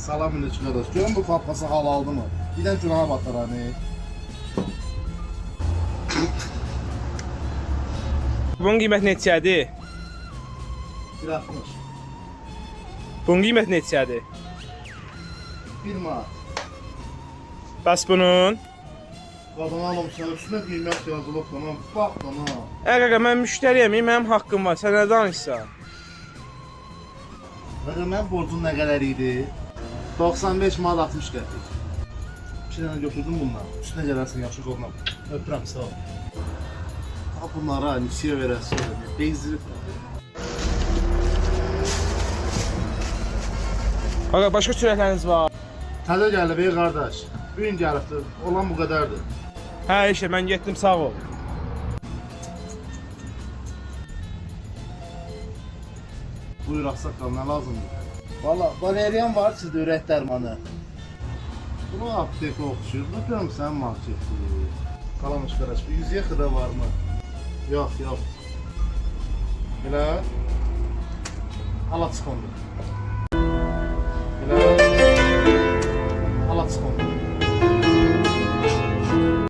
Salam aleyküm qardaş. Görün bu papası halaldı mı? Bir də günaha batar hani. Bunun qiyməti neçədir? 1.60. Bunun qiyməti neçədir? 1 manat. Bəs bunun? Qadın almışsan üstünə qiymət yazılıb tamam. Bax tamam. Qaqa, mən müştəriyəm, mənim haqqım var. Sən nə danışsan? Mən borcun nə qədər idi? 95 manat 60 qəpik. Bir dənə götürdüm bundan. Üstünə gələrsən yaxşı qoluna. Öpürəm sağ ol. Ha bunlara nisiyə verəsən. Benzin. Qaqa, başqa sürətləriniz var? Təzə gəlib ey qardaş. Bu gün gəlibdir. Olan bu qədərdir. Hə, işə, mən getdim, sağ ol. Buyur Ağsaqqal, nə lazımdır? Valla, valeriyan var sizdə ürək dərmanı. Bunu apteka oxşuyur. Bu görmüsən marketdir. Qalamış qardaş, bu 100 yaxıda varmı? Yox, yox. Belə. Ala çıxındır.